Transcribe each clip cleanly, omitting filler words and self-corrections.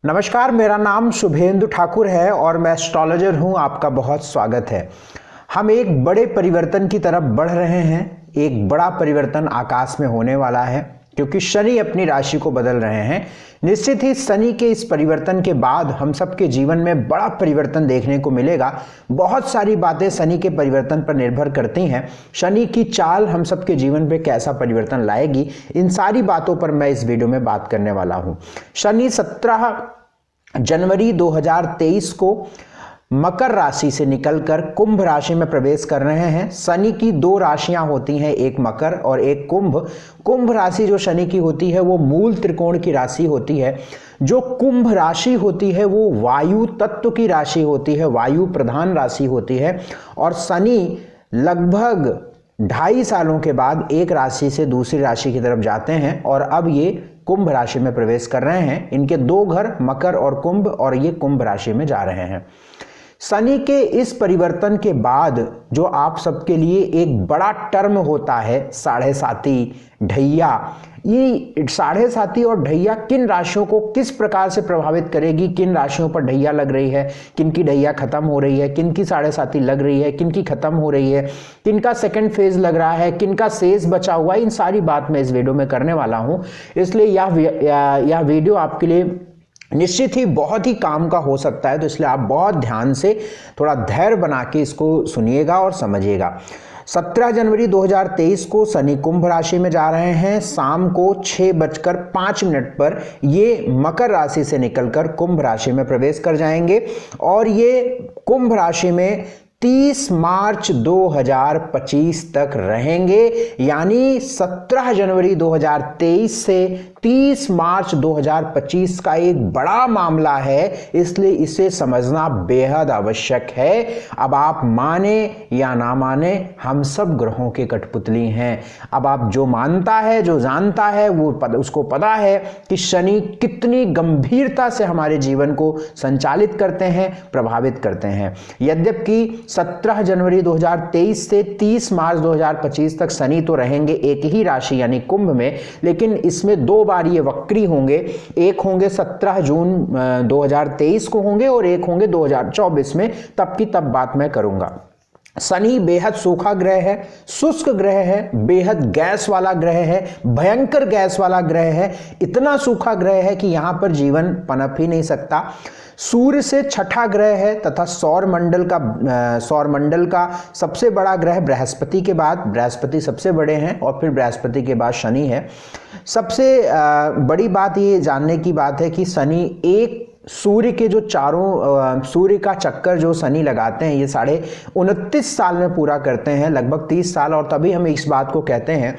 नमस्कार, मेरा नाम शुभेंदु ठाकुर है और मैं एस्ट्रोलॉजर हूं। आपका बहुत स्वागत है। हम एक बड़े परिवर्तन की तरफ बढ़ रहे हैं। एक बड़ा परिवर्तन आकाश में होने वाला है क्योंकि शनि अपनी राशि को बदल रहे हैं। निश्चित ही शनि के इस परिवर्तन के बाद हम सबके जीवन में बड़ा परिवर्तन देखने को मिलेगा। बहुत सारी बातें शनि के परिवर्तन पर निर्भर करती हैं। शनि की चाल हम सबके जीवन पे कैसा परिवर्तन लाएगी, इन सारी बातों पर मैं इस वीडियो में बात करने वाला हूं। शनि 17 जनवरी 2023 को मकर राशि से निकलकर कुंभ राशि में प्रवेश कर रहे हैं। शनि की दो राशियां होती हैं, एक मकर और एक कुंभ। कुंभ राशि जो शनि की होती है वो मूल त्रिकोण की राशि होती है। जो कुंभ राशि होती है वो वायु तत्व की राशि होती है, वायु प्रधान राशि होती है। और शनि लगभग 2.5 सालों के बाद एक राशि से दूसरी राशि की तरफ जाते हैं और अब ये कुंभ राशि में प्रवेश कर रहे हैं। इनके दो घर मकर और कुंभ, और ये कुंभ राशि में जा रहे हैं। शनि के इस परिवर्तन के बाद जो आप सबके लिए एक बड़ा टर्म होता है, साढ़े साती ढैया, ये साढ़े साती और ढैया किन राशियों को किस प्रकार से प्रभावित करेगी, किन राशियों पर ढैया लग रही है, किन की ढैया खत्म हो रही है, किन की साढ़े साती लग रही है, किन की खत्म हो रही है, किन का सेकंड फेज लग रहा है, किन का शेष बचा हुआ है, इन सारी बात मैं इस वीडियो में करने वाला हूं। इसलिए यह वीडियो आपके लिए निश्चित ही बहुत ही काम का हो सकता है, तो इसलिए आप बहुत ध्यान से थोड़ा धैर्य बना के इसको सुनिएगा और समझिएगा। 17 जनवरी 2023 को शनि कुंभ राशि में जा रहे हैं। शाम को 6:05 पर ये मकर राशि से निकलकर कुंभ राशि में प्रवेश कर जाएंगे और ये कुंभ राशि में 30 मार्च 2025 तक रहेंगे। यानी 17 जनवरी 2023 से 30 मार्च 2025 का एक बड़ा मामला है, इसलिए इसे समझना बेहद आवश्यक है। अब आप माने या ना माने, हम सब ग्रहों के कठपुतली हैं। अब आप जो मानता है, जो जानता है, वो उसको पता है कि शनि कितनी गंभीरता से हमारे जीवन को संचालित करते हैं, प्रभावित करते हैं। यद्यपि 17 जनवरी 2023 से 30 मार्च 2025 तक शनि तो रहेंगे एक ही राशि यानी कुंभ में, लेकिन इसमें दो बार ये वक्री होंगे। एक होंगे 17 जून 2023 को होंगे और एक होंगे 2024 में, तब की तब बात मैं करूंगा। शनि बेहद सूखा ग्रह है, शुष्क ग्रह है, बेहद गैस वाला ग्रह है, भयंकर गैस वाला ग्रह है। इतना सूखा ग्रह है कि यहां पर जीवन पनप ही नहीं सकता। सूर्य से छठा ग्रह है तथा सौर मंडल का सबसे बड़ा ग्रह बृहस्पति के बाद, बृहस्पति सबसे बड़े हैं और फिर बृहस्पति के बाद शनि है। सबसे बड़ी बात ये जानने की बात है कि शनि एक सूर्य के जो चारों सूर्य का चक्कर जो शनि लगाते हैं, ये 29.5 साल में पूरा करते हैं, लगभग 30 साल। और तभी हम इस बात को कहते हैं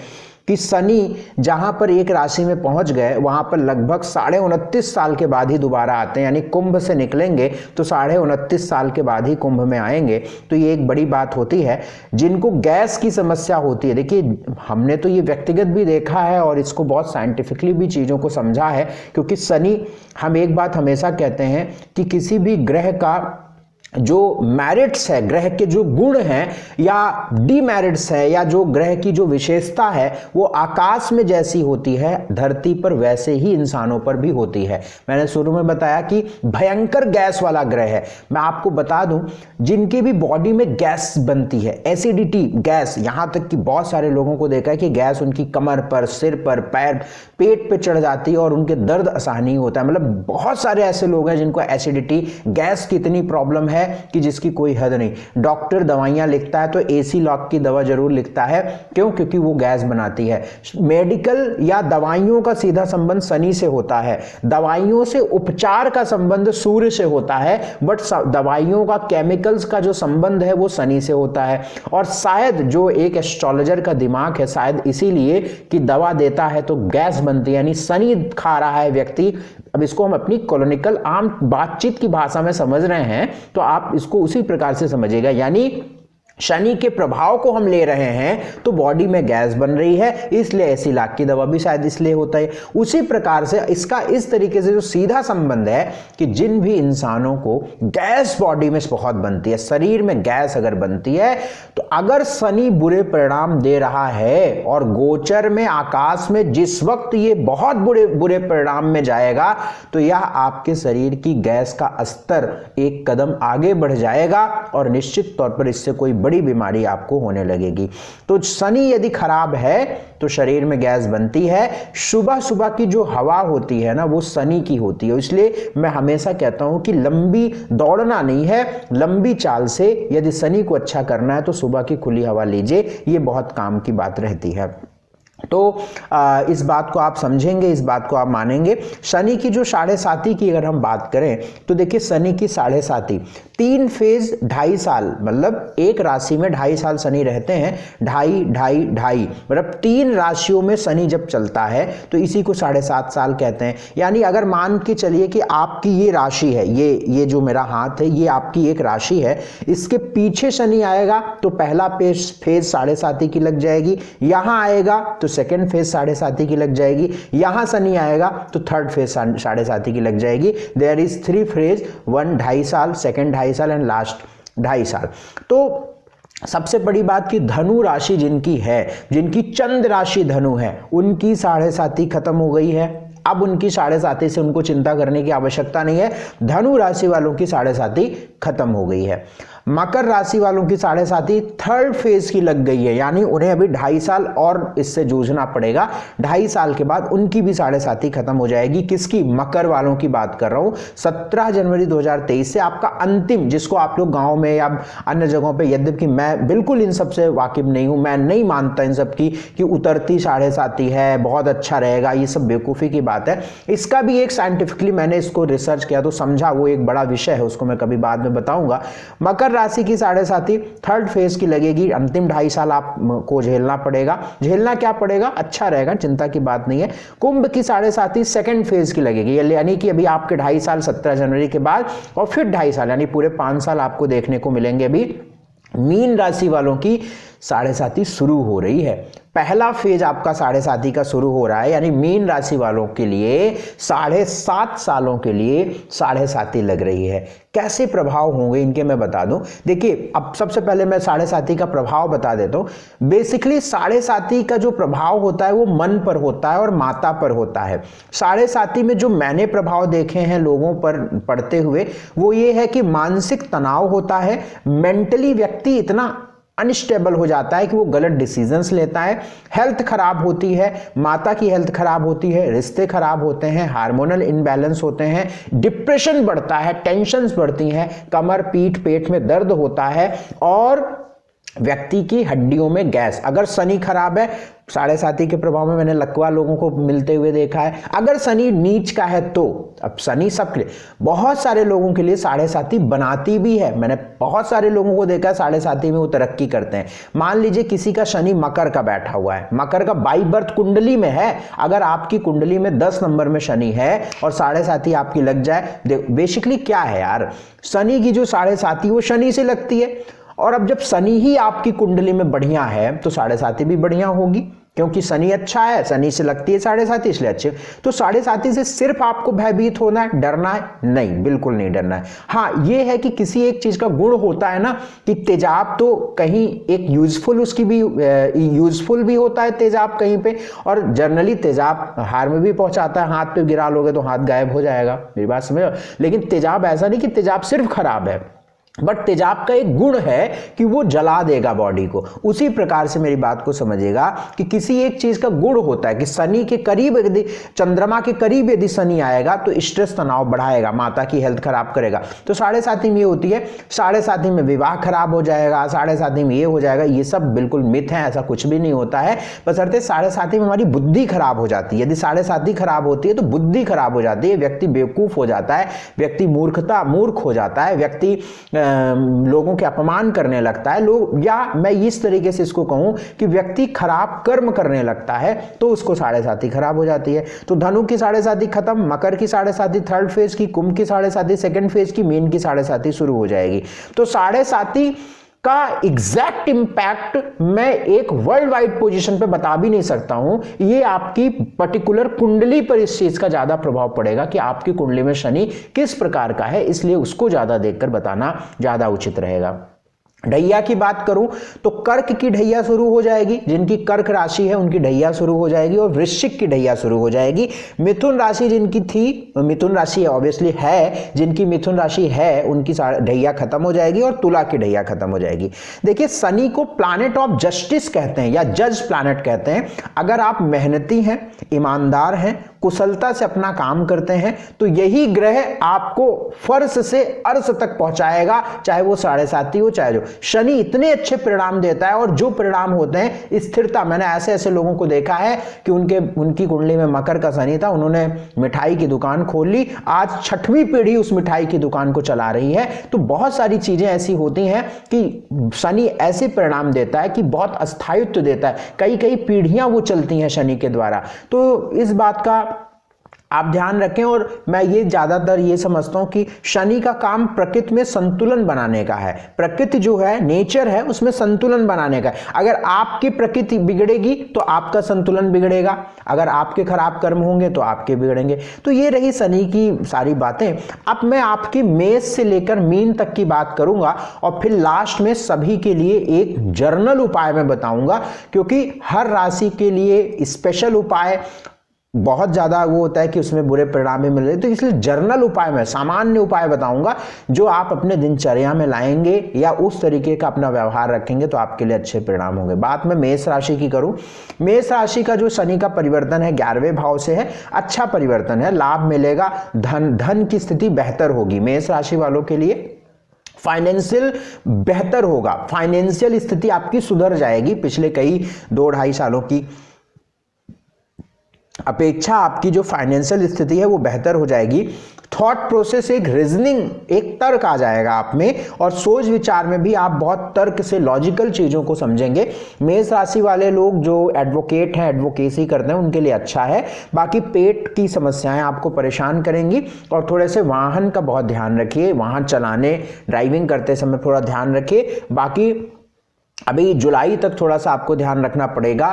कि शनि जहां पर एक राशि में पहुंच गए वहां पर लगभग 29.5 साल के बाद ही दोबारा आते हैं। यानी कुंभ से निकलेंगे तो 29.5 साल के बाद ही कुंभ में आएंगे। तो ये एक बड़ी बात होती है। जिनको गैस की समस्या होती है, देखिए हमने तो ये व्यक्तिगत भी देखा है और इसको बहुत साइंटिफिकली भी चीज़ों को समझा है, क्योंकि शनि, हम एक बात हमेशा कहते हैं कि किसी भी ग्रह का जो मेरिट्स है, ग्रह के जो गुण हैं या डीमेरिट्स है, या जो ग्रह की जो विशेषता है, वो आकाश में जैसी होती है धरती पर वैसे ही इंसानों पर भी होती है। मैंने शुरू में बताया कि भयंकर गैस वाला ग्रह है। मैं आपको बता दूं, जिनकी भी बॉडी में गैस बनती है, एसिडिटी गैस, यहां तक कि बहुत सारे लोगों को देखा है कि गैस उनकी कमर पर, सिर पर, पैर, पेट पे चढ़ जाती है और उनके दर्द असहनीय होता है। मतलब बहुत सारे ऐसे लोग हैं जिनको एसिडिटी, गैस की इतनी प्रॉब्लम है कि जिसकी कोई हद नहीं। डॉक्टर दवाइयां लिखता है तो एसी लॉक की दवा जरूर लिखता है। क्यों? क्योंकि वो गैस बनाती है। मेडिकल या दवाइयों का सीधा संबंध शनि से होता है। दवाइयों से उपचार का संबंध सूर्य से होता है, बट दवाइयों का, केमिकल्स का जो संबंध है वो शनि से होता है। और शायद जो एक एस्ट्रोलॉजर का दिमाग है, शायद इसीलिए कि दवा देता है तो गैस बनती है, यानी शनि खा रहा है व्यक्ति। अब इसको हम अपनी कॉलोनिकल आम बातचीत की भाषा में समझ रहे हैं, तो आप इसको उसी प्रकार से समझिएगा। यानी शनि के प्रभाव को हम ले रहे हैं तो बॉडी में गैस बन रही है, इसलिए ऐसी लाख की दवा भी शायद इसलिए होता है। उसी प्रकार से इसका इस तरीके से जो सीधा संबंध है कि जिन भी इंसानों को गैस बॉडी में बहुत बनती है, शरीर में गैस अगर बनती है, तो अगर शनि बुरे परिणाम दे रहा है और गोचर में आकाश में जिस वक्त ये बहुत बुरे परिणाम में जाएगा, तो यह आपके शरीर की गैस का स्तर एक कदम आगे बढ़ जाएगा और निश्चित तौर पर इससे कोई बड़ी बीमारी आपको होने लगेगी। तो शनि यदि खराब है तो शरीर में गैस बनती है। सुबह सुबह की जो हवा होती है ना, वो शनि की होती है। इसलिए मैं हमेशा कहता हूं कि लंबी दौड़ना नहीं है, लंबी चाल से यदि शनि को अच्छा करना है तो सुबह की खुली हवा लीजिए, ये बहुत काम की बात रहती है। तो इस बात को आप समझेंगे, इस बात को आप मानेंगे। शनि की जो 7.5 की अगर हम बात करें तो देखिए शनि की 7.5 3 फेज 2.5 साल, मतलब एक राशि में 2.5 साल शनि रहते हैं, 2.5 मतलब 3 राशियों में शनि जब चलता है तो इसी को 7.5 साल कहते हैं। यानी अगर मान के चलिए कि आपकी ये राशि है, ये जो मेरा हाथ है ये आपकी एक राशि है, इसके पीछे शनि आएगा तो पहला फेज 7.5 की लग जाएगी, यहां आएगा तो सेकेंड फेज 7.5 की लग जाएगी, यहां शनि आएगा तो थर्ड फेज 7.5 की लग जाएगी। देयर इज 3 फेज, 1 2.5 साल, सेकेंड 2.5 साल एंड लास्ट 2.5 साल। तो सबसे बड़ी बात कि धनु राशि जिनकी है, जिनकी चंद्र राशि धनु है, उनकी 7.5 खत्म हो गई है। अब उनकी 7.5 से उनको चिंता करने की आवश्यकता नहीं है। धनु राशि वालों की 7.5 खत्म हो गई है। मकर राशि वालों की 7.5 थर्ड फेज की लग गई है, यानी उन्हें अभी 2.5 साल और इससे जूझना पड़ेगा। 2.5 साल के बाद उनकी भी 7.5 खत्म हो जाएगी। किसकी? मकर वालों की बात कर रहा हूं। 17 जनवरी 2023 से आपका अंतिम, जिसको आप लोग गांव में या अन्य जगहों पे, यद्यपि मैं बिल्कुल इन सब से वाकिफ नहीं हूं, मैं नहीं मानता इन सब की कि उतरती 7.5 है बहुत अच्छा रहेगा, ये सब बेवकूफ़ी की बात है। इसका भी एक साइंटिफिकली मैंने इसको रिसर्च किया तो समझा, वो एक बड़ा विषय है, उसको मैं कभी बाद में बताऊंगा। मकर राशि की 7.5 थर्ड फेज की लगेगी। अंतिम 2.5 साल आपको झेलना पड़ेगा। झेलना क्या पड़ेगा? अच्छा रहेगा, चिंता की बात नहीं है। कुंभ की 7.5 सेकेंड फेज की लगेगी, यानी कि अभी आपके 2.5 साल 17 जनवरी के बाद और फिर 2.5 साल यानी पूरे 5 साल आपको देखने को मिलेंगे। अभी मीन राशि वालों की 7.5 शुरू हो रही है। पहला फेज आपका 7.5 का शुरू हो रहा है, यानी मीन राशि वालों के लिए 7.5 सालों के लिए 7.5 लग रही है। कैसे प्रभाव होंगे इनके मैं बता दूं। देखिए, अब सबसे पहले मैं 7.5 का प्रभाव बता देता हूं। बेसिकली 7.5 का जो प्रभाव होता है वो मन पर होता है और माता पर होता है। 7.5 में जो मैंने प्रभाव देखे हैं लोगों पर पड़ते हुए, वो ये है कि मानसिक तनाव होता है। मेंटली व्यक्ति इतना अनस्टेबल हो जाता है कि वो गलत डिसीजंस लेता है। हेल्थ खराब होती है, माता की हेल्थ खराब होती है, रिश्ते खराब होते हैं, हार्मोनल इनबैलेंस होते हैं, डिप्रेशन बढ़ता है, टेंशन्स बढ़ती हैं, कमर पीठ पेट में दर्द होता है और व्यक्ति की हड्डियों में गैस। अगर शनि खराब है, 7.5 के प्रभाव में मैंने लकवा लोगों को मिलते हुए देखा है। अगर शनि नीच का है तो, अब शनि सबके लिए, बहुत सारे लोगों के लिए 7.5 बनाती भी है। मैंने बहुत सारे लोगों को देखा है 7.5 में वो तरक्की करते हैं। मान लीजिए किसी का शनि मकर का बैठा हुआ है, मकर का बाई बर्थ कुंडली में है। अगर आपकी कुंडली में 10 नंबर में शनि है और 7.5 आपकी लग जाए, बेसिकली क्या है यार, शनि की जो 7.5 वो शनि से लगती है। और अब जब शनि ही आपकी कुंडली में बढ़िया है तो 7.5 भी बढ़िया होगी, क्योंकि शनि अच्छा है, शनि से लगती है 7.5 इसलिए अच्छे। तो 7.5 से सिर्फ आपको भयभीत होना है, डरना है? नहीं, बिल्कुल नहीं डरना है। हाँ, ये है कि किसी एक चीज का गुण होता है ना कि तेजाब तो कहीं एक यूजफुल, उसकी भी यूजफुल भी होता है तेजाब कहीं पे, और जनरली तेजाब हार में भी पहुंचाता है। हाथ पे गिरा लोगे तो हाथ गायब हो जाएगा, मेरी बात समझो। लेकिन तेजाब ऐसा नहीं कि तेजाब सिर्फ खराब है, बट तेजाब का एक गुण है कि वो जला देगा बॉडी को। उसी प्रकार से मेरी बात को समझिएगा कि किसी एक चीज का गुण होता है कि शनि के करीब, यदि चंद्रमा के करीब यदि शनि आएगा तो स्ट्रेस तनाव बढ़ाएगा, माता की हेल्थ खराब करेगा। तो 7.5 में ये होती है, 7.5 में विवाह खराब हो जाएगा, 7.5 में ये हो जाएगा, ये सब बिल्कुल मिथ है, ऐसा कुछ भी नहीं होता है। बशर्ते 7.5 में हमारी बुद्धि खराब हो जाती है। यदि 7.5 खराब होती है तो बुद्धि खराब हो जाती है, व्यक्ति बेवकूफ हो जाता है, व्यक्ति मूर्ख हो जाता है, व्यक्ति लोगों के अपमान करने लगता है, लोग, या मैं इस तरीके से इसको कहूं कि व्यक्ति खराब कर्म करने लगता है, तो उसको 7.5 खराब हो जाती है। तो धनु की 7.5 खत्म, मकर की 7.5 थर्ड फेज की, कुंभ की 7.5 सेकंड फेज की, मीन की 7.5 शुरू हो जाएगी। तो 7.5 का एग्जैक्ट इंपैक्ट मैं एक वर्ल्ड वाइड पोजीशन पे बता भी नहीं सकता हूं। ये आपकी पर्टिकुलर कुंडली पर इस चीज का ज्यादा प्रभाव पड़ेगा कि आपकी कुंडली में शनि किस प्रकार का है, इसलिए उसको ज्यादा देखकर बताना ज्यादा उचित रहेगा। ढैया की बात करूं तो कर्क की ढैया शुरू हो जाएगी, जिनकी कर्क राशि है उनकी ढैया शुरू हो जाएगी, और वृश्चिक की ढैया शुरू हो जाएगी। मिथुन राशि जिनकी थी, मिथुन राशि ऑब्वियसली है, जिनकी मिथुन राशि है उनकी ढैया खत्म हो जाएगी, और तुला की ढैया खत्म हो जाएगी। देखिए, शनि को प्लैनेट ऑफ जस्टिस कहते हैं या जज प्लैनेट कहते हैं। अगर आप मेहनती हैं, ईमानदार हैं, कुशलता से अपना काम करते हैं, तो यही ग्रह आपको फर्श से अर्श तक पहुंचाएगा, चाहे वो 7.5 हो चाहे जो। शनि इतने अच्छे परिणाम देता है, और जो परिणाम होते हैं स्थिरता। मैंने ऐसे ऐसे लोगों को देखा है कि उनकी कुंडली में मकर का शनि था, उन्होंने मिठाई की दुकान खोल ली, आज 6वीं पीढ़ी उस मिठाई की दुकान को चला रही है। तो बहुत सारी चीजें ऐसी होती हैं कि शनि ऐसे परिणाम देता है कि बहुत अस्थायित्व देता है, कई कई पीढ़ियां वो चलती हैं शनि के द्वारा। तो इस बात का आप ध्यान रखें। और मैं ये ज्यादातर ये समझता हूं कि शनि का काम प्रकृति में संतुलन बनाने का है। प्रकृति जो है, नेचर है, उसमें संतुलन बनाने का है। अगर आपकी प्रकृति बिगड़ेगी तो आपका संतुलन बिगड़ेगा, अगर आपके खराब कर्म होंगे तो आपके बिगड़ेंगे। तो ये रही शनि की सारी बातें। अब मैं आपकी मेष से लेकर मीन तक की बात करूंगा, और फिर लास्ट में सभी के लिए एक जर्नल उपाय मैं बताऊंगा, क्योंकि हर राशि के लिए स्पेशल उपाय बहुत ज्यादा वो होता है कि उसमें बुरे परिणाम भी मिल रहे, तो इसलिए जर्नल उपाय में सामान्य उपाय बताऊंगा जो आप अपने दिनचर्या में लाएंगे या उस तरीके का अपना व्यवहार रखेंगे तो आपके लिए अच्छे परिणाम होंगे। बात मैं मेष राशि की करूं, मेष राशि का जो शनि का परिवर्तन है 11वें भाव से है, अच्छा परिवर्तन है, लाभ मिलेगा, धन की स्थिति बेहतर होगी। मेष राशि वालों के लिए फाइनेंशियल बेहतर होगा, फाइनेंशियल स्थिति आपकी सुधर जाएगी। पिछले कई 2-2.5 सालों की अपेक्षा आपकी जो फाइनेंशियल स्थिति है वो बेहतर हो जाएगी। थॉट प्रोसेस, एक रीजनिंग, एक तर्क आ जाएगा आप में, और सोच विचार में भी आप बहुत तर्क से लॉजिकल चीजों को समझेंगे। मेष राशि वाले लोग जो एडवोकेट हैं, एडवोकेसी करते हैं, उनके लिए अच्छा है। बाकी पेट की समस्याएं आपको परेशान करेंगी, और थोड़े से वाहन का बहुत ध्यान रखिए, वाहन चलाने, ड्राइविंग करते समय थोड़ा ध्यान रखिए। बाकी अभी जुलाई तक थोड़ा सा आपको ध्यान रखना पड़ेगा,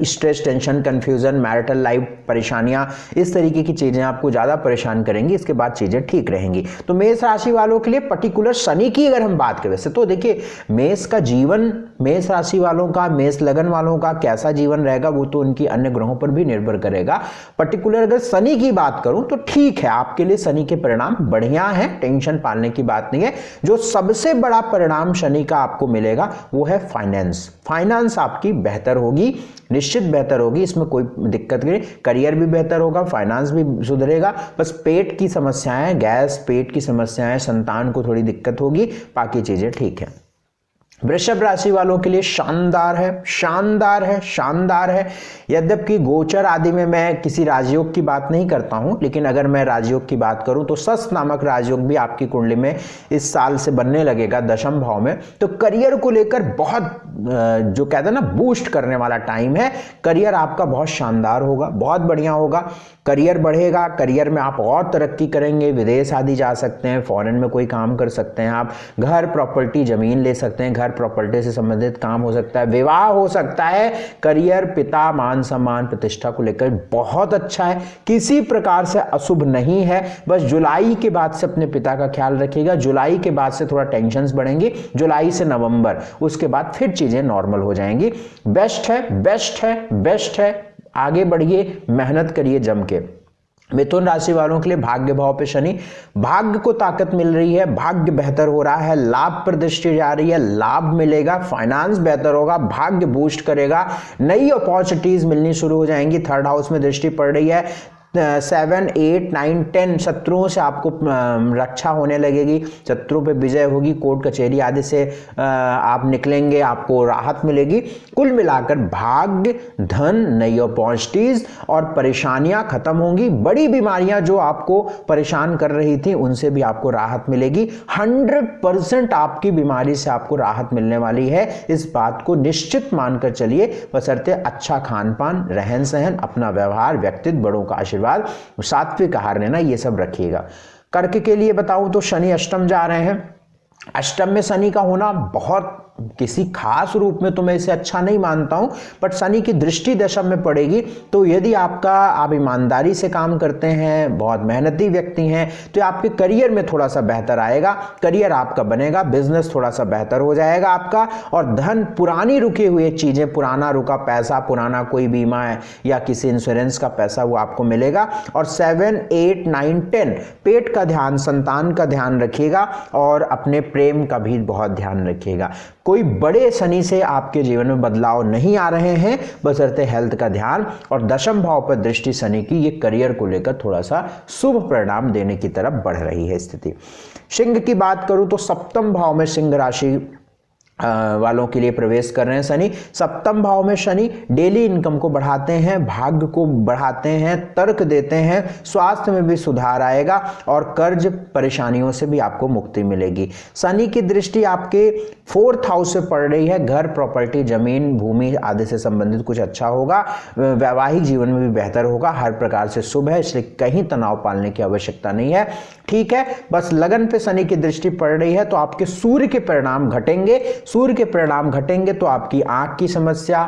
stress, tension, confusion, marital life परेशानियां, इस तरीके की चीजें आपको ज्यादा परेशान करेंगी। इसके बाद चीजें ठीक रहेंगी। तो मेष राशि वालों के लिए पर्टिकुलर शनि की अगर हम बात करें, वैसे तो देखिए मेष का जीवन, मेष राशि वालों का, मेष लगन वालों का कैसा जीवन रहेगा वो तो उनकी अन्य ग्रहों पर भी निर्भर करेगा। पर्टिकुलर अगर शनि की बात करूं तो ठीक है, आपके लिए शनि के परिणाम बढ़िया है, टेंशन पालने की बात नहीं है। जो सबसे बड़ा परिणाम शनि का आपको मिलेगा वो है फाइनेंस आपकी बेहतर होगी, निश्चित बेहतर होगी, इसमें कोई दिक्कत नहीं। करियर भी बेहतर होगा, फाइनेंस भी सुधरेगा। बस पेट की समस्याएं, गैस, पेट की समस्याएं, संतान को थोड़ी दिक्कत होगी, बाकी चीजें ठीक है। वृषभ राशि वालों के लिए शानदार है, शानदार है, शानदार है। यद्यपि गोचर आदि में मैं किसी राजयोग की बात नहीं करता हूं, लेकिन अगर मैं राजयोग की बात करूं तो सस्त नामक राजयोग भी आपकी कुंडली में इस साल से बनने लगेगा 10वें भाव में। तो करियर को लेकर बहुत जो कहते हैं ना बूस्ट करने वाला टाइम है। करियर आपका बहुत शानदार होगा, बहुत बढ़िया होगा, करियर बढ़ेगा, करियर में आप और तरक्की करेंगे, विदेश आदि जा सकते हैं, फॉरेन में कोई काम कर सकते हैं, आप घर, प्रॉपर्टी, जमीन ले सकते हैं, घर प्रॉपर्टी से संबंधित काम हो सकता है, विवाह हो सकता है। करियर, पिता, मान सम्मान, प्रतिष्ठा को लेकर बहुत अच्छा है, किसी प्रकार से अशुभ नहीं है। बस जुलाई के बाद से अपने पिता का ख्याल रखिएगा, जुलाई के बाद से थोड़ा टेंशन्स बढ़ेंगी, जुलाई से नवंबर, उसके बाद फिर चीजें नॉर्मल हो जाएंगी। बेस्ट है, बेस्ट है, बेस्ट है, आगे बढ़िए, मेहनत करिए जम के। मिथुन राशि वालों के लिए भाग्य भाव पे शनि, भाग्य को ताकत मिल रही है, भाग्य बेहतर हो रहा है, लाभ पर दृष्टि जा रही है, लाभ मिलेगा, फाइनेंस बेहतर होगा, भाग्य बूस्ट करेगा, नई अपॉर्चुनिटीज मिलनी शुरू हो जाएंगी। 3rd हाउस में दृष्टि पड़ रही है, 7, 8, 9, 10 शत्रुओं से आपको रक्षा होने लगेगी, शत्रु पे विजय होगी, कोर्ट कचहरी आदि से आप निकलेंगे, आपको राहत मिलेगी। कुल मिलाकर भाग्य, धन, नई अपॉर्चुनिटीज और परेशानियां खत्म होंगी। बड़ी बीमारियां जो आपको परेशान कर रही थी उनसे भी आपको राहत मिलेगी। 100% आपकी बीमारी से आपको राहत मिलने वाली है, इस बात को निश्चित मानकर चलिए, बशर्ते अच्छा खान पान, रहन सहन, अपना व्यवहार, व्यक्तित्व, बड़ों का आशीर्वाद, सात्विक आहार लेना, ये सब रखिएगा। कर्क के लिए बताऊं तो शनि अष्टम जा रहे हैं, अष्टम में शनि का होना बहुत किसी खास रूप में तो मैं इसे अच्छा नहीं मानता हूं, बट शनि की दृष्टि दशम में पड़ेगी, तो यदि आप ईमानदारी से काम करते हैं, बहुत मेहनती व्यक्ति हैं, तो आपके करियर में थोड़ा सा बेहतर आएगा, करियर आपका बनेगा, बिजनेस थोड़ा सा बेहतर हो जाएगा आपका, और धन, पुरानी रुकी हुई चीजें, पुराना रुका पैसा, पुराना कोई बीमा है या किसी इंश्योरेंस का पैसा, वो आपको मिलेगा। और 7, 8, 9, 10 पेट का ध्यान, संतान का ध्यान रखिएगा और अपने प्रेम का भी बहुत ध्यान रखिएगा। कोई बड़े शनि से आपके जीवन में बदलाव नहीं आ रहे हैं, बशर्ते हेल्थ का ध्यान, और दशम भाव पर दृष्टि शनि की ये करियर को लेकर थोड़ा सा शुभ परिणाम देने की तरफ बढ़ रही है स्थिति। सिंह की बात करूं तो सप्तम भाव में सिंह राशि वालों के लिए प्रवेश कर रहे हैं शनि। सप्तम भाव में शनि डेली इनकम को बढ़ाते हैं, भाग्य को बढ़ाते हैं, तर्क देते हैं, स्वास्थ्य में भी सुधार आएगा और कर्ज परेशानियों से भी आपको मुक्ति मिलेगी। शनि की दृष्टि आपके 4th हाउस से पड़ रही है, घर, प्रॉपर्टी, जमीन, भूमि आदि से संबंधित कुछ अच्छा होगा, वैवाहिक जीवन में भी बेहतर होगा, हर प्रकार से शुभ है, इसलिए कहीं तनाव पालने की आवश्यकता नहीं है। ठीक है, बस लगन पे शनि की दृष्टि पड़ रही है तो आपके सूर्य के परिणाम घटेंगे। सूर्य के परिणाम घटेंगे तो आपकी आंख की समस्या,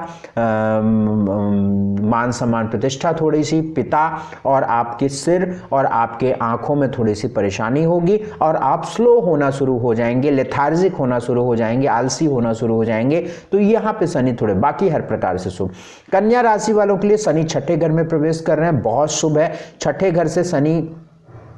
मान सम्मान प्रतिष्ठा थोड़ी सी, पिता और आपके सिर और आपके आंखों में थोड़ी सी परेशानी होगी और आप स्लो होना शुरू हो जाएंगे, लेथार्जिक होना शुरू हो जाएंगे, आलसी होना शुरू हो जाएंगे। तो यहाँ पे शनि थोड़े, बाकी हर प्रकार से शुभ। कन्या राशि वालों के लिए शनि छठे घर में प्रवेश कर रहे हैं, बहुत शुभ है। छठे घर से शनि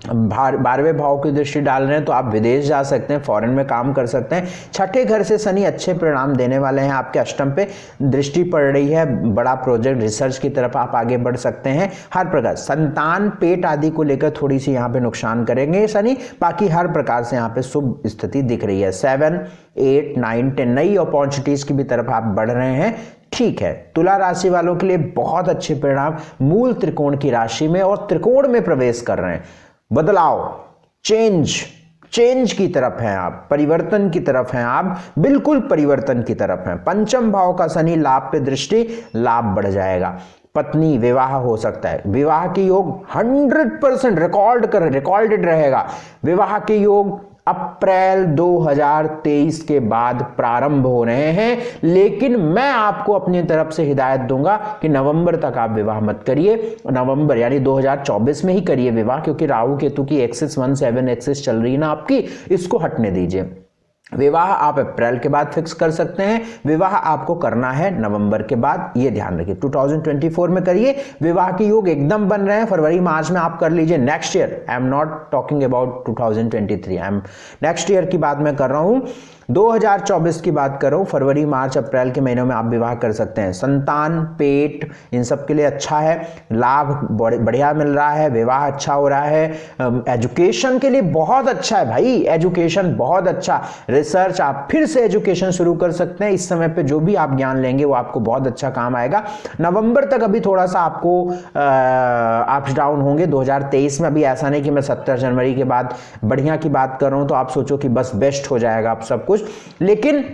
12वें भाव की दृष्टि डाल रहे हैं तो आप विदेश जा सकते हैं, फॉरेन में काम कर सकते हैं। छठे घर से शनि अच्छे परिणाम देने वाले हैं। आपके अष्टम पे दृष्टि पड़ रही है, बड़ा प्रोजेक्ट, रिसर्च की तरफ आप आगे बढ़ सकते हैं। हर प्रकार संतान, पेट आदि को लेकर थोड़ी सी यहाँ पे नुकसान करेंगे शनि, बाकी हर प्रकार से यहाँ पे शुभ स्थिति दिख रही है। 7, 8, 9, 10 नई अपॉर्चुनिटीज की भी तरफ आप बढ़ रहे हैं। ठीक है, तुला राशि वालों के लिए बहुत अच्छे परिणाम, मूल त्रिकोण की राशि में और त्रिकोण में प्रवेश कर रहे हैं। बदलाव, चेंज की तरफ हैं आप, परिवर्तन की तरफ हैं आप, बिल्कुल परिवर्तन की तरफ हैं। पंचम भाव का शनि लाभ पे दृष्टि, लाभ बढ़ जाएगा। पत्नी, विवाह हो सकता है, विवाह के योग 100% रिकॉर्डेड रहेगा। विवाह के योग अप्रैल 2023 के बाद प्रारंभ हो रहे हैं, लेकिन मैं आपको अपनी तरफ से हिदायत दूंगा कि नवंबर तक आप विवाह मत करिए। नवंबर यानी 2024 में ही करिए विवाह, क्योंकि राहु केतु की एक्सिस 17 एक्सिस चल रही है ना आपकी, इसको हटने दीजिए। विवाह आप अप्रैल के बाद फिक्स कर सकते हैं, विवाह आपको करना है नवंबर के बाद, ये ध्यान रखिए। 2024 में करिए, विवाह के योग एकदम बन रहे हैं। फरवरी मार्च में आप कर लीजिए next year. I am not talking about 2023, I am next year की बात मैं कर रहा हूं, 2024 की बात कर रहा हूं। फरवरी, मार्च, अप्रैल के महीनों में आप विवाह कर सकते हैं। संतान, पेट, इन सब के लिए अच्छा है, लाभ बढ़िया मिल रहा है, विवाह अच्छा हो रहा है। एजुकेशन के लिए बहुत अच्छा है भाई, एजुकेशन बहुत अच्छा। रिसर्च, आप फिर से एजुकेशन शुरू कर सकते हैं। इस समय पे जो भी आप ज्ञान लेंगे वो आपको बहुत अच्छा काम आएगा। नवंबर तक अभी थोड़ा सा आपको अप्स डाउन होंगे 2023 में। अभी ऐसा नहीं कि मैं 17 जनवरी के बाद बढ़िया की बात कर रहा हूं तो आप सोचो कि बस बेस्ट हो जाएगा आप सब कुछ, लेकिन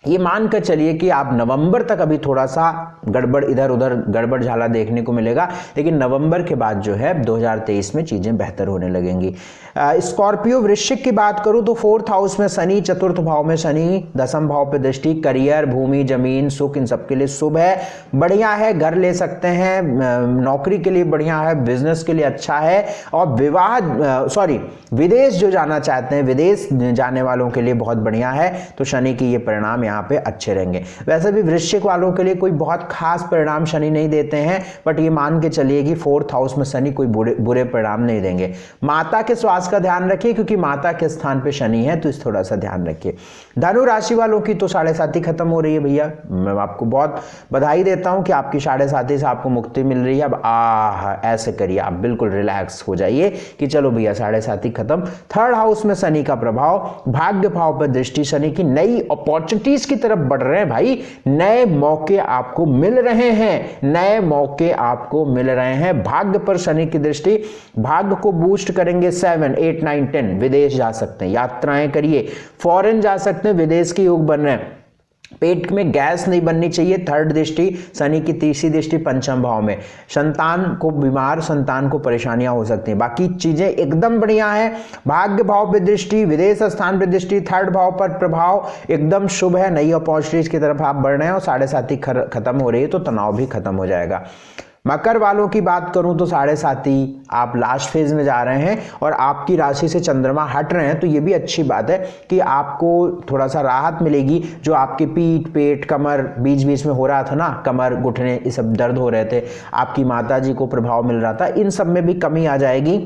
ये मानकर चलिए कि आप नवंबर तक अभी थोड़ा सा गड़बड़, इधर उधर गड़बड़ झाला देखने को मिलेगा, लेकिन नवंबर के बाद जो है 2023 में चीजें बेहतर होने लगेंगी। स्कॉर्पियो, वृश्चिक की बात करूं तो 4th हाउस में शनि, 4th भाव में शनि, 10th भाव पे दृष्टि, करियर, भूमि, जमीन, सुख, इन सब के लिए शुभ है, बढ़िया है। घर ले सकते हैं, नौकरी के लिए बढ़िया है, बिजनेस के लिए अच्छा है। और विदेश जो जाना चाहते हैं, विदेश जाने वालों के लिए बहुत बढ़िया है। तो शनि की ये परिणाम यहाँ पे अच्छे रहेंगे। वैसे भी वृश्चिक वालों के लिए कोई बहुत खास परिणाम शनि नहीं देते हैं, बट ये मान के चलिए कि 4th हाउस में शनि कोई बुरे परिणाम नहीं देंगे। माता के स्वास्थ्य का ध्यान रखिए, क्योंकि माता के स्थान पे शनि है, तो इस थोड़ा सा ध्यान रखिए। धनु राशि वालों की तो 7.5 खत्म हो रही है भैया, मैं आपको बहुत बधाई देता हूं कि आपकी 7.5 से आपको मुक्ति मिल रही है। अब ऐसे करिए, आप बिल्कुल रिलैक्स हो जाइए कि चलो भैया 7.5 खत्म। 3rd हाउस में शनि का प्रभाव, भाग्य भाव पर दृष्टि शनि की, नई अपॉर्चुनिटीज की तरफ बढ़ रहे हैं भाई, नए मौके आपको मिल रहे हैं, नए मौके आपको मिल रहे हैं। भाग्य पर शनि की दृष्टि भाग्य को बूस्ट करेंगे। 7, 8, 9, 10 विदेश जा सकते हैं, यात्राएं करिए, फॉरेन जा सकते हैं, विदेश के योग बन रहे हैं। पेट में गैस नहीं बननी चाहिए। थर्ड दृष्टि शनि की तीसरी दृष्टि पंचम भाव में, संतान को बीमार, संतान को परेशानियां हो सकती हैं। बाकी चीजें एकदम बढ़िया है। भाग्य भाव पे दृष्टि, विदेश स्थान पे दृष्टि, थर्ड भाव पर प्रभाव एकदम शुभ है। नई अपॉर्चुनिटीज की तरफ आप बढ़ रहे हैं और 7.5 खत्म हो रही है तो तनाव भी खत्म हो जाएगा। मकर वालों की बात करूं तो 7.5 आप लास्ट फेज में जा रहे हैं और आपकी राशि से चंद्रमा हट रहे हैं, तो ये भी अच्छी बात है कि आपको थोड़ा सा राहत मिलेगी। जो आपके पीठ, पेट, कमर बीच बीच में हो रहा था ना, कमर, घुटने ये सब दर्द हो रहे थे, आपकी माता जी को प्रभाव मिल रहा था, इन सब में भी कमी आ जाएगी।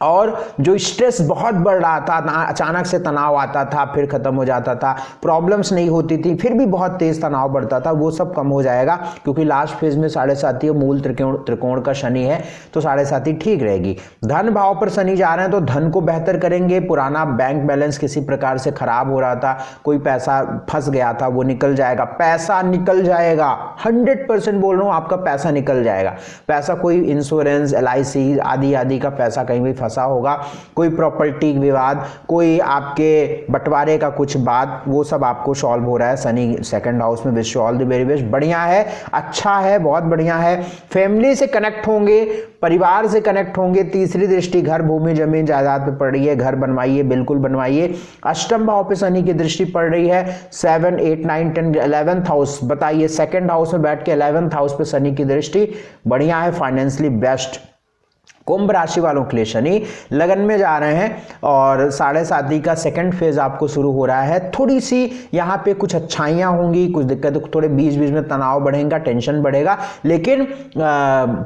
और जो स्ट्रेस बहुत बढ़ रहा था, अचानक से तनाव आता था फिर खत्म हो जाता था, प्रॉब्लम्स नहीं होती थी फिर भी बहुत तेज तनाव बढ़ता था, वो सब कम हो जाएगा क्योंकि लास्ट फेज में 7.5 मूल त्रिकोण का शनि है तो 7.5 ठीक रहेगी। धन भाव पर शनि जा रहे हैं तो धन को बेहतर करेंगे। पुराना बैंक बैलेंस किसी प्रकार से खराब हो रहा था, कोई पैसा फंस गया था, वो निकल जाएगा। पैसा निकल जाएगा, 100% बोल रहा हूं, आपका पैसा निकल जाएगा। पैसा कोई इंश्योरेंस, LIC आदि आदि का पैसा कहीं भी फंसा होगा, कोई प्रॉपर्टी विवाद, कोई आपके बंटवारे का कुछ बात, वो सब आपको सॉल्व हो रहा है। शनि सेकंड हाउस में, wish all the very best, बढ़िया है, अच्छा है, बहुत बढ़िया है। फैमिली से कनेक्ट होंगे, परिवार से कनेक्ट होंगे। तीसरी दृष्टि घर, भूमि, जमीन, जायदाद पे पड़ रही है, घर बनवाइए, बिल्कुल बनवाइए। अष्टम भाव पे शनि की दृष्टि पड़ रही है, 7, 8, 9, 10, 11th हाउस, बताइए सेकंड हाउस में बैठ के 11th हाउस पे शनि की दृष्टि बढ़िया है, फाइनेंशियली बेस्ट। कुंभ राशि वालों के लिए शनि लगन में जा रहे हैं और 7.5 का सेकंड फेज आपको शुरू हो रहा है। थोड़ी सी यहाँ पे कुछ अच्छाइयाँ होंगी, कुछ दिक्कत, थोड़े बीच बीच में तनाव बढ़ेगा, टेंशन बढ़ेगा, लेकिन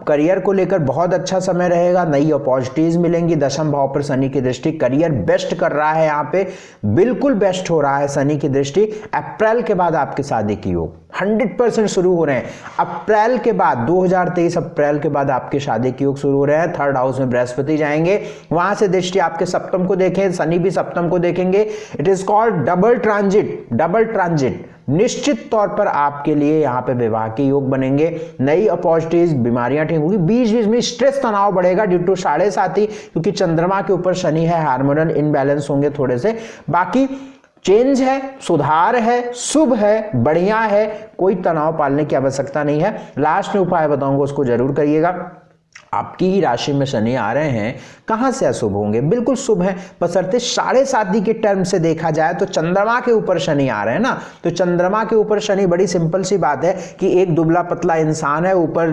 करियर को लेकर बहुत अच्छा समय रहेगा। नई अपॉर्चुनिटीज मिलेंगी। दशम भाव पर शनि की दृष्टि, करियर बेस्ट कर रहा है, यहाँ पे बिल्कुल बेस्ट हो रहा है शनि की दृष्टि। अप्रैल के बाद आपकी शादी की योग 100% शुरू हो रहे हैं। अप्रैल के बाद 2023 अप्रैल के बाद आपके शादी के योग शुरू हो रहे हैं। थर्ड हाउस में बृहस्पति जाएंगे, वहां से दृष्टि आपके सप्तम को देखें, शनि भी सप्तम को देखेंगे। It is called double transit, double transit. निश्चित तौर पर आपके लिए यहाँ पे विवाह के योग बनेंगे, नई अपॉर्चुनिटीज, बीमारियां ठीक होंगी, बीच बीच में स्ट्रेस तनाव बढ़ेगा ड्यू टू 7.5 क्योंकि चंद्रमा के ऊपर शनि है, हार्मोनल इनबैलेंस होंगे थोड़े से। बाकी चेंज है, सुधार है, शुभ है, बढ़िया है, कोई तनाव पालने की आवश्यकता नहीं है। लास्ट में उपाय बताऊंगा, उसको जरूर करिएगा। आपकी ही राशि में शनि आ रहे हैं, कहां से अशुभ होंगे? बिल्कुल शुभ है, बशर्ते 7.5 के टर्म से देखा जाए तो चंद्रमा के ऊपर शनि आ रहे हैं ना, तो चंद्रमा के ऊपर शनि, बड़ी सिंपल सी बात है कि एक दुबला पतला इंसान है, ऊपर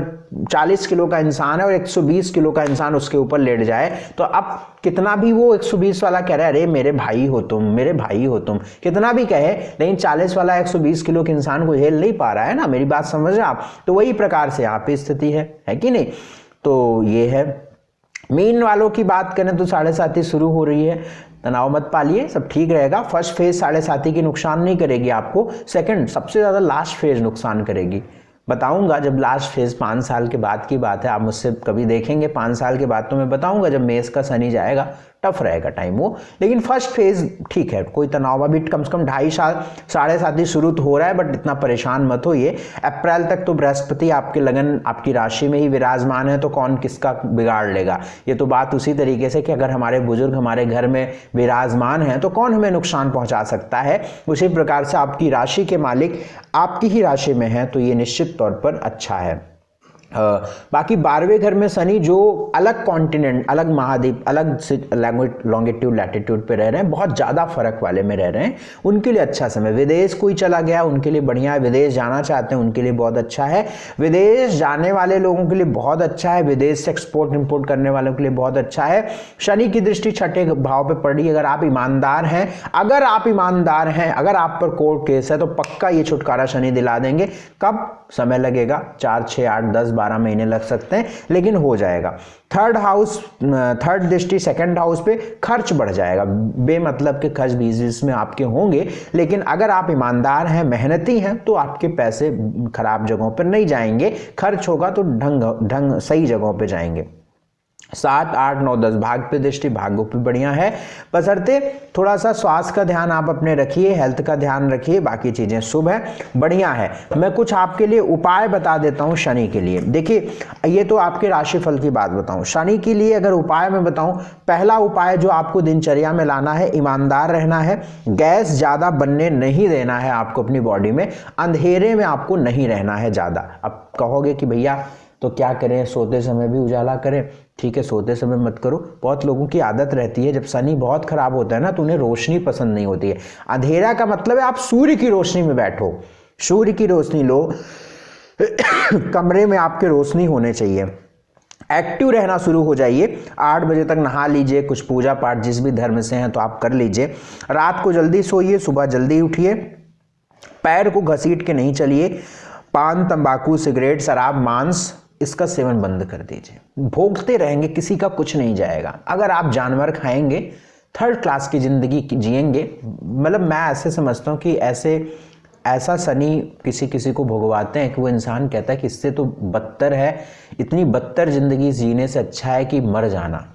40 किलो का इंसान है और 120 किलो का इंसान उसके ऊपर लेट जाए, तो अब कितना भी वो 120 वाला कह रहा है अरे मेरे भाई हो तुम, मेरे भाई हो तुम, कितना भी कहे, लेकिन 40 वाला 120 किलो के इंसान को झेल नहीं पा रहा है ना, मेरी बात समझ रहे आप? तो वही प्रकार से यहाँ पे स्थिति है कि नहीं? तो ये है। मीन वालों की बात करें तो 7.5 शुरू हो रही है, तनाव मत पालिए, सब ठीक रहेगा। फर्स्ट फेज 7.5 की नुकसान नहीं करेगी आपको, सेकंड सबसे ज्यादा लास्ट फेज नुकसान करेगी। बताऊंगा जब लास्ट फेज 5 साल के बाद की बात है, आप मुझसे कभी देखेंगे 5 साल के बाद तो मैं बताऊंगा जब मेष का शनि जाएगा, टफ रहेगा टाइम वो, लेकिन फर्स्ट फेज ठीक है, कोई तनाव अभी कम से कम 2.5 साल 7.5 शुरू तो हो रहा है, बट इतना परेशान मत होइए। अप्रैल तक तो बृहस्पति आपके लगन, आपकी राशि में ही विराजमान है, तो कौन किसका बिगाड़ लेगा? ये तो बात उसी तरीके से कि अगर हमारे बुजुर्ग हमारे घर में विराजमान हैं तो कौन हमें नुकसान पहुंचा सकता है। उसी प्रकार से आपकी राशि के मालिक आपकी ही राशि में है, तो ये निश्चित तौर पर अच्छा है। बाकी 12वें घर में शनि, जो अलग कॉन्टिनेंट, अलग महाद्वीप, अलग लॉन्गिट्यूड लैटिट्यूड पे रह रहे हैं, बहुत ज़्यादा फर्क वाले में रह रहे हैं, उनके लिए अच्छा समय। विदेश कोई चला गया उनके लिए बढ़िया है, विदेश जाना चाहते हैं उनके लिए बहुत अच्छा है, विदेश जाने वाले लोगों के लिए बहुत अच्छा है, विदेश से एक्सपोर्ट इंपोर्ट करने वालों के लिए बहुत अच्छा है। शनि की दृष्टि 6ठे भाव पे पड़ रही है। अगर आप ईमानदार हैं, अगर आप ईमानदार हैं, अगर आप पर कोर्ट केस है तो पक्का ये छुटकारा शनि दिला देंगे। कब? समय लगेगा, 4, 6, 8, 10, 12 महीने लग सकते हैं, लेकिन हो जाएगा। थर्ड हाउस, थर्ड दृष्टि सेकंड हाउस पे खर्च बढ़ जाएगा, बेमतलब के खर्च बीच में आपके होंगे, लेकिन अगर आप ईमानदार हैं, मेहनती हैं, तो आपके पैसे खराब जगहों पर नहीं जाएंगे, खर्च होगा तो ढंग सही जगहों पे जाएंगे। 7, 8, 9, 10 भाग पे दृष्टि, भाग्य पे बढ़िया है, बशर्ते थोड़ा सा स्वास्थ्य का ध्यान आप अपने रखिए, हेल्थ का ध्यान रखिए, बाकी चीजें शुभ है, बढ़िया है। मैं कुछ आपके लिए उपाय बता देता हूं शनि के लिए। देखिए, ये तो आपके राशिफल की बात बताऊं, शनि के लिए अगर उपाय मैं बताऊं, पहला उपाय जो आपको दिनचर्या में लाना है, ईमानदार रहना है, गैस ज्यादा बनने नहीं देना है आपको अपनी बॉडी में, अंधेरे में आपको नहीं रहना है ज्यादा। अब कहोगे कि भैया तो क्या करें, सोते समय भी उजाला करें? ठीक है, सोते समय मत करो। बहुत लोगों की आदत रहती है, जब शनि बहुत खराब होता है ना तो उन्हें रोशनी पसंद नहीं होती है। अंधेरा का मतलब है आप सूर्य की रोशनी में बैठो, सूर्य की रोशनी लो, कमरे में आपके रोशनी होने चाहिए, एक्टिव रहना शुरू हो जाइए। 8 बजे तक नहा लीजिए, कुछ पूजा पाठ जिस भी धर्म से हैं तो आप कर लीजिए। रात को जल्दी सोइए, सुबह जल्दी उठिए, पैर को घसीट के नहीं चलिए। पान, तंबाकू, सिगरेट, शराब, मांस, इसका सेवन बंद कर दीजिए। भोगते रहेंगे, किसी का कुछ नहीं जाएगा। अगर आप जानवर खाएंगे, 3rd क्लास की जिंदगी जिएंगे। मतलब मैं ऐसे समझता हूँ कि ऐसा शनि किसी किसी को भोगवाते हैं कि वो इंसान कहता है कि इससे तो बदतर है, इतनी बदतर जिंदगी जीने से अच्छा है कि मर जाना।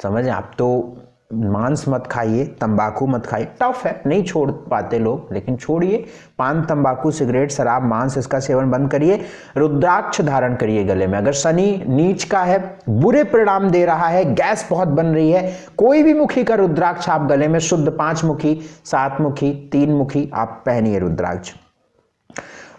समझ आप? तो मांस मत खाइए, तंबाकू मत खाइए, टफ है, नहीं छोड़ पाते लोग, लेकिन छोड़िए। पान, तंबाकू, सिगरेट, शराब, मांस, इसका सेवन बंद करिए। रुद्राक्ष धारण करिए गले में। अगर शनि नीच का है, बुरे परिणाम दे रहा है, गैस बहुत बन रही है, कोई भी मुखी का रुद्राक्ष आप गले में, शुद्ध 5 मुखी, 7 मुखी, 3 मुखी आप पहनिए रुद्राक्ष।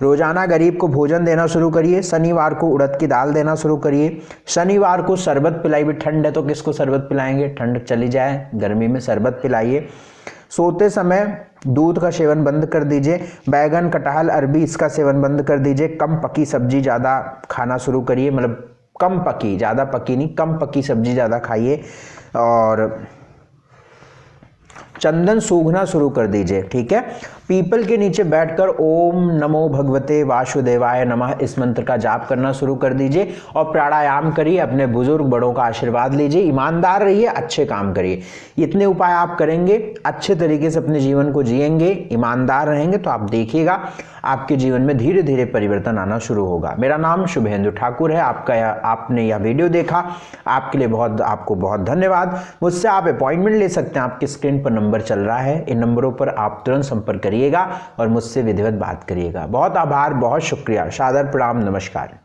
रोजाना गरीब को भोजन देना शुरू करिए। शनिवार को उड़द की दाल देना शुरू करिए। शनिवार को शरबत पिलाइए। ठंड है तो किसको शरबत पिलाएंगे, ठंड चली जाए, गर्मी में शरबत पिलाइए। सोते समय दूध का सेवन बंद कर दीजिए। बैगन, कटहल, अरबी, इसका सेवन बंद कर दीजिए। कम पकी सब्जी ज़्यादा खाना शुरू करिए, मतलब कम पकी, ज़्यादा पकी नहीं, कम पकी सब्जी ज़्यादा खाइए। और चंदन सूंघना शुरू कर दीजिए। ठीक है, पीपल के नीचे बैठकर ओम नमो भगवते वासुदेवाय नमः इस मंत्र का जाप करना शुरू कर दीजिए और प्राणायाम करिए। अपने बुजुर्ग बड़ों का आशीर्वाद लीजिए, ईमानदार रहिए, अच्छे काम करिए। इतने उपाय आप करेंगे, अच्छे तरीके से अपने जीवन को जिएंगे, ईमानदार रहेंगे, तो आप देखिएगा आपके जीवन में धीरे धीरे परिवर्तन आना शुरू होगा। मेरा नाम शुभेंदु ठाकुर है। आपने यह वीडियो देखा, आपके लिए आपको बहुत धन्यवाद। मुझसे आप अपॉइंटमेंट ले सकते हैं, आपकी स्क्रीन पर नंबर चल रहा है, इन नंबरों पर आप तुरंत संपर्क करिएगा और मुझसे विधिवत बात करिएगा। बहुत आभार, बहुत शुक्रिया, सादर प्रणाम, नमस्कार।